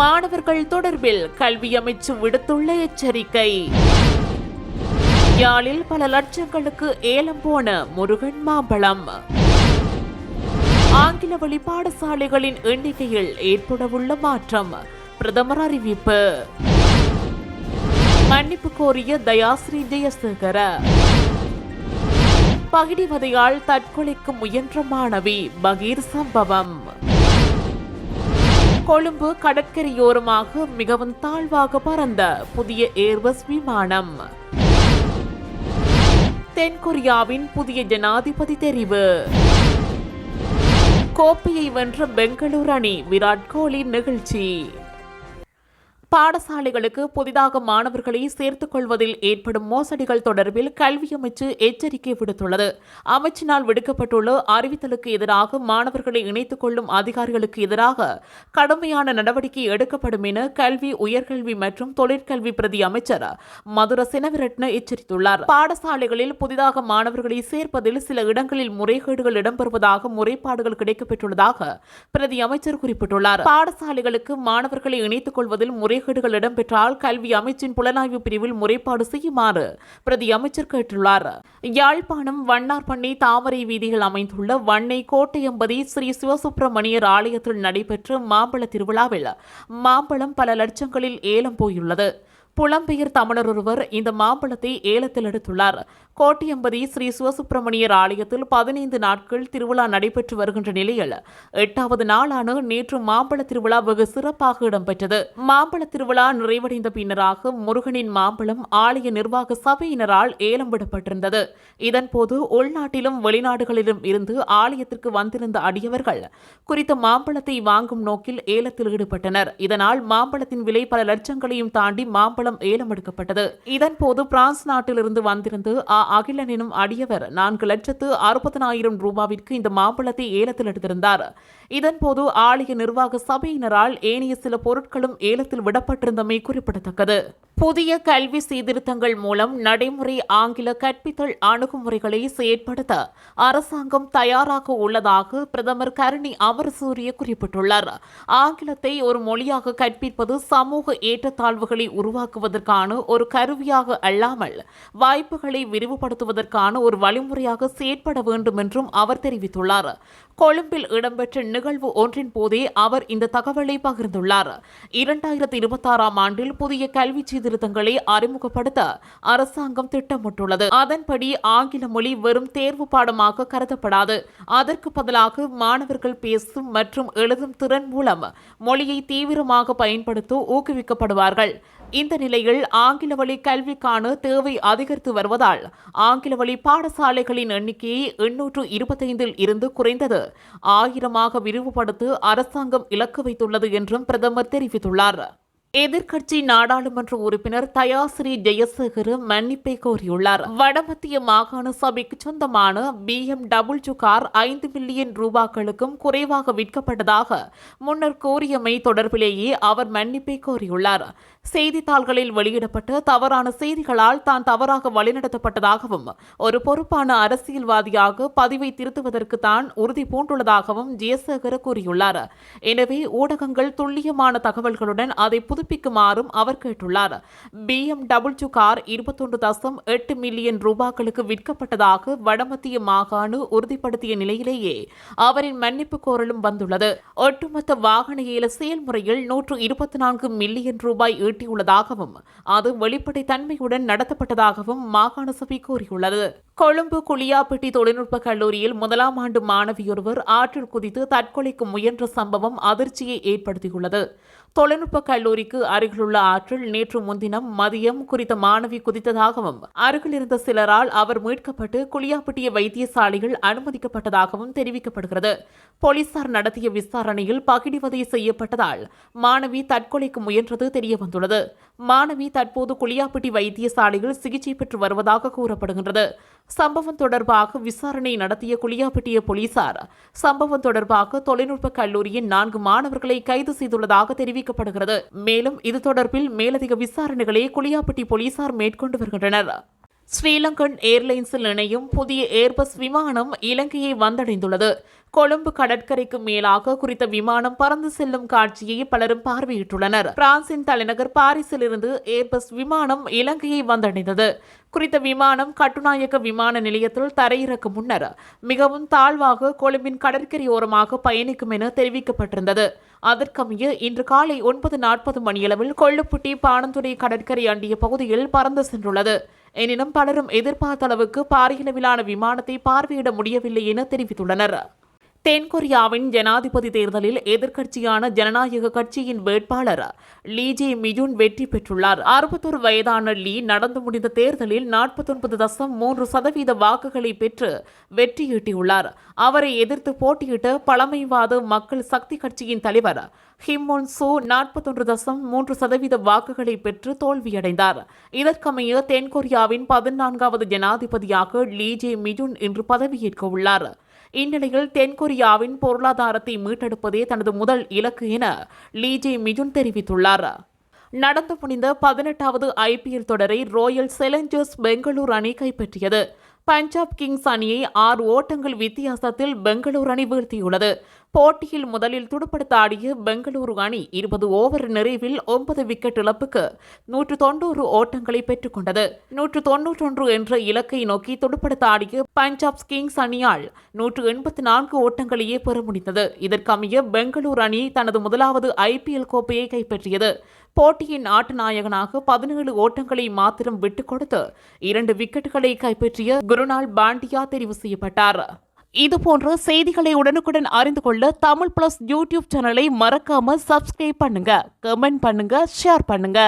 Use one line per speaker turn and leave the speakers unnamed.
மாணவர்கள் தொடர்பில் கல்வி அமைச்சு விடுத்துள்ள எச்சரிக்கை. யாழில் பல லட்சங்களுக்கு ஏலம் போன முருகன் மாம்பழம். ஆங்கில வழி பாடசாலைகளின் எண்ணிக்கையில் ஏற்படவுள்ள மாற்றம் பிரதமர் அறிவிப்பு. மன்னிப்பு கோரிய தயாஸ்ரீ ஜெயசேகர. பகிடிவதையால் தற்கொலைக்கு முயன்ற மாணவி பகீர் சம்பவம். கொழும்பு கடற்கரையோரமாக மிகவும் தாழ்வாக பறந்த புதிய ஏர்பஸ் விமானம். தென்கொரியாவின் புதிய ஜனாதிபதி தெரிவு. கோப்பையை வென்ற பெங்களூரு அணி விராட் கோலி நிகழ்ச்சி. பாடசாலைகளுக்கு புதிதாக மாணவர்களை சேர்த்துக் கொள்வதில் ஏற்படும் மோசடிகள் தொடர்பில் கல்வி அமைச்சு எச்சரிக்கை விடுத்துள்ளது. அமைச்சினால் விடுக்கப்பட்டுள்ள அறிவித்தலுக்கு எதிராக மாணவர்களை இணைத்துக் கொள்ளும் அதிகாரிகளுக்கு எதிராக கடுமையான நடவடிக்கை எடுக்கப்படும் என கல்வி, உயர்கல்வி மற்றும் தொழிற்கல்வி பிரதி அமைச்சர் மதுர செனவிரட்ன எச்சரித்துள்ளார். பாடசாலைகளில் புதிதாக மாணவர்களை சேர்ப்பதில் சில இடங்களில் முறைகேடுகள் இடம்பெறுவதாக முறைப்பாடுகள் கிடைக்கப்பெற்றுள்ளதாக பிரதி அமைச்சர் குறிப்பிட்டுள்ளார். பாடசாலைகளுக்கு மாணவர்களை இணைத்துக் கொள்வதில் முறைகேடுகள் இடம்பெற்றால் கல்வி அமைச்சின் புலனாய்வு பிரிவில் முறைப்பாடு செய்யுமாறு பிரதி அமைச்சர் கேட்டுள்ளார். யாழ்ப்பாணம் வண்ணார்பண்ணை தாமரை வீதியில் அமைந்துள்ள வண்ணை கோட்டையம்பதி ஸ்ரீ சிவசுப்பிரமணியர் ஆலயத்தில் நடைபெற்ற மாம்பழ திருவிழாவில் மாம்பழம் பல லட்சங்களில் ஏலம் போயுள்ளது. புலம்பெயர் தமிழர் ஒருவர் இந்த மாம்பழத்தை ஏலத்தில் எடுத்துள்ளார். கோட்டையம்பதி ஸ்ரீ சிவசுப்பிரமணியர் ஆலயத்தில் 15 நாட்கள் திருவிழா நடைபெற்று வருகின்ற நிலையில் 8வது நாளான நேற்று மாம்பழ திருவிழா வெகு சிறப்பாக இடம்பெற்றது. மாம்பழ திருவிழா நிறைவடைந்த பின்னராக முருகனின் மாம்பழம் ஆலய நிர்வாக சபையினரால் ஏலம் விடப்பட்டிருந்தது. இதன்போது உள்நாட்டிலும் வெளிநாடுகளிலும் இருந்து ஆலயத்திற்கு வந்திருந்த அடியவர்கள் குறித்த மாம்பழத்தை வாங்கும் நோக்கில் ஏலத்தில் ஈடுபட்டனர். இதனால் மாம்பழத்தின் விலை பல லட்சங்களையும் தாண்டி மாம்பழம் ஏலம் எடுக்கப்பட்டது. இதன்போது பிரான்ஸ் நாட்டிலிருந்து வந்திருந்து அகிலன் எனும் அடியவர் 4,60,000 ரூபாவிற்கு இந்த மாம்பழத்தை ஏலத்தில் எடுத்திருந்தார். இதன்போது ஆலய நிர்வாக சபையினரால் ஏனைய சில பொருட்களும் ஏலத்தில் விடப்பட்டிருந்தமை குறிப்பிடத்தக்கது. புதிய கல்வி சீர்திருத்தங்கள் மூலம் நடைமுறை ஆங்கில கற்பித்தல் அணுகுமுறைகளை செயற்படுத்த அரசாங்கம் தயாராக உள்ளதாக பிரதமர் கருணி அமரசூரிய குறிப்பிட்டுள்ளார். ஆங்கிலத்தை ஒரு மொழியாக கற்பிப்பது சமூக ஏற்றத்தாழ்வுகளை உருவாக்குவதற்கான ஒரு கருவியாக அல்லாமல் வாய்ப்புகளை விரிவுபடுத்துவதற்கான ஒரு வழிமுறையாக செயற்பட வேண்டும் என்றும் அவர் தெரிவித்துள்ளார். கொழும்பில் இடம்பெற்ற நிகழ்வு ஒன்றின் போதே அவர் இந்த தகவலை பகிர்ந்துள்ளார். 2026ஆம் ஆண்டில் புதிய கல்வி சீர்திருத்தங்களை அறிமுகப்படுத்த அரசாங்கம் திட்டமிட்டுள்ளது. அதன்படி ஆங்கில மொழி வெறும் தேர்வு பாடமாக கருதப்படாது. அதற்கு பதிலாக மாணவர்கள் பேசும் மற்றும் எழுதும் திறன் மூலம் மொழியை தீவிரமாக பயன்படுத்த ஊக்குவிக்கப்படுவார்கள். இந்த நிலையில் ஆங்கில வழி கல்விக்கான தேவை அதிகரித்து வருவதால் ஆங்கில வழி பாடசாலைகளின் எண்ணிக்கையை 825 இருந்து குறைந்தது 1000 விரிவுபடுத்த அரசாங்கம் இலக்கு வைத்துள்ளது என்றும் பிரதமர் தெரிவித்துள்ளார். எதிர்க்கட்சி நாடாளுமன்ற உறுப்பினர் தயாஸ்ரீ ஜெயசேகர மன்னிப்பை கோரியுள்ளார். வடமத்திய மாகாண சபைக்கு சொந்தமான BMW கார் 5 மில்லியன் ரூபாய்களுக்கும் குறைவாக விற்கப்பட்டதாக முன்னர் கோரியமை தொடர்பிலேயே அவர் மன்னிப்பை கோரியுள்ளார். செய்தித்தாள்களில் வெளியிடப்பட்ட தவறான செய்திகளால் தான் தவறாக வழிநடத்தப்பட்டதாகவும் ஒரு பொறுப்பான அரசியல்வாதியாக பதிவை திருத்துவதற்கு தான் உறுதி பூண்டுள்ளதாகவும் ஜெயசேகர கூறியுள்ளார். எனவே ஊடகங்கள் துல்லியமான தகவல்களுடன் அதை புதுப்பிக்குமாறும் அவர் கேட்டுள்ளார். BMW கார் 21.8 மில்லியன் ரூபாய்களுக்கு விற்கப்பட்டதாக வடமத்திய மாகாண உறுதிப்படுத்திய நிலையிலேயே அவரின் மன்னிப்பு கோரலும் வந்துள்ளது. ஒட்டுமொத்த வாகன ஏல செயல்முறையில் 124 மில்லியன் ரூபாய் ஈட்டியுள்ளதாகவும் அது வெளிப்படை தன்மையுடன் நடத்தப்பட்டதாகவும் மாகாண சபை கூறியுள்ளது. கொழும்பு குளியாப்பிட்டி தொழில்நுட்ப கல்லூரியில் 1ஆம் ஆண்டு மாணவியொருவர் ஆற்றில் குதித்து தற்கொலைக்கு முயன்ற சம்பவம் அதிர்ச்சியை ஏற்படுத்தியுள்ளது. தொழில்நுட்ப கல்லூரிக்கு அருகிலுள்ள ஆற்றில் நேற்று முன்தினம் மதியம் குறித்த மாணவி குதித்ததாகவும் அருகில் இருந்த சிலரால் அவர் மீட்கப்பட்டு குளியாப்பிட்டிய வைத்தியசாலையில் அனுமதிக்கப்பட்டதாகவும் தெரிவிக்கப்படுகிறது. போலீசார் நடத்திய விசாரணையில் பகிடிவதை செய்யப்பட்டதால் மாணவி தற்கொலைக்கு முயன்றது தெரியவந்துள்ளது. மாணவி தற்போது குளியாப்பிட்டி வைத்தியசாலையில் சிகிச்சை பெற்று வருவதாக கூறப்படுகின்றது. சம்பவம் தொடர்பாக விசாரணை நடத்திய குளியாப்பிட்டிய போலீசார் சம்பவம் தொடர்பாக தொழில்நுட்ப கல்லூரியின் 4 மாணவர்களை கைது செய்துள்ளதாக தெரிவிக்கப்படுகிறது. மேலும் இது தொடர்பில் மேலதிக விசாரணைகளை குளியாப்பிட்டி போலீசார் மேற்கொண்டு வருகின்றனர். ஸ்ரீலங்கன் ஏர்லைன்ஸில் இணையும் புதிய ஏர்பஸ் விமானம் இலங்கையை வந்தடைந்துள்ளது. கொழும்பு கடற்கரைக்கு மேலாக குறித்த விமானம் பறந்து செல்லும் காட்சியை பலரும் பார்வையிட்டுள்ளனர். பிரான்சின் தலைநகர் பாரிஸில் இருந்து ஏர்பஸ் விமானம் இலங்கையை வந்தடைந்தது. குறித்த விமானம் கட்டுநாயக்க விமான நிலையத்தில் தரையிறக்கும் முன்னர் மிகவும் தாழ்வாக கொழும்பின் கடற்கரையோரமாக பயணிக்கும் என தெரிவிக்கப்பட்டிருந்தது. அதற்கமைய இன்று காலை 9:40 மணியளவில் கொள்ளுப்பட்டி பாணந்துறை கடற்கரை அண்டிய பகுதியில் பறந்து சென்றுள்ளது. எனினும் பலரும் எதிர்பார்த்த அளவுக்கு பாரியளவிலான விமானத்தை பார்வையிட முடியவில்லை என தெரிவித்துள்ளனர். தென்கொரியாவின் ஜனாதிபதி தேர்தலில் எதிர்க்கட்சியான ஜனநாயக கட்சியின் வேட்பாளர் லீ ஜே மியூன் வெற்றி பெற்றுள்ளார். 61 வயதான லீ நடந்து முடிந்த தேர்தலில் 49.3% வாக்குகளை பெற்று வெற்றியீட்டியுள்ளார். அவரை எதிர்த்து போட்டியிட்ட பழமைவாத மக்கள் சக்தி கட்சியின் தலைவர் ஹிம்மொன் சோ 41.3% வாக்குகளை பெற்று தோல்வியடைந்தார். இதற்கமைய தென்கொரியாவின் 14வது ஜனாதிபதியாக லீ ஜே மியூன் இன்று பதவியேற்க உள்ளார். இந்நிலையில் தென்கொரியாவின் பொருளாதாரத்தை மீட்டெடுப்பதே தனது முதல் இலக்கு என லீ ஜே மியூன் தெரிவித்துள்ளார். நடந்து முடிந்த 18வது IPL தொடரை ராயல் சேலஞ்சர்ஸ் பெங்களூரு அணி கைப்பற்றியது. பஞ்சாப் கிங்ஸ் அணியை 6 ஓட்டங்கள் வித்தியாசத்தில் பெங்களூரு அணி வீழ்த்தியுள்ளது. போட்டியில் முதலில் துடுப்படுத்த ஆடிய பெங்களூரு அணி 20 ஓவர் நிறைவில் 9 விக்கெட் இழப்புக்கு 190 ஓட்டங்களை பெற்றுக் கொண்டது. 191 என்ற இலக்கை நோக்கி துடுப்படுத்த ஆடிய பஞ்சாப் கிங்ஸ் அணியால் 184 ஓட்டங்களையே பெற முடிந்தது. இதற்கமைய பெங்களூரு அணி தனது முதலாவது IPL கோப்பையை கைப்பற்றியது. போட்டியின் ஆட்ட நாயகனாக 17 ஓட்டங்களை மாத்திரம் விட்டுக் கொடுத்து 2 விக்கெட்டுகளை கைப்பற்றிய குருனால் பாண்டியா தெரிவு செய்யப்பட்டார். இதுபோன்ற செய்திகளை உடனுக்குடன் அறிந்து கொள்ள தமிழ் பிளஸ் யூடியூப் சேனலை மறக்காம சப்ஸ்கிரைப் பண்ணுங்க, கமெண்ட் பண்ணுங்க, ஷேர் பண்ணுங்க.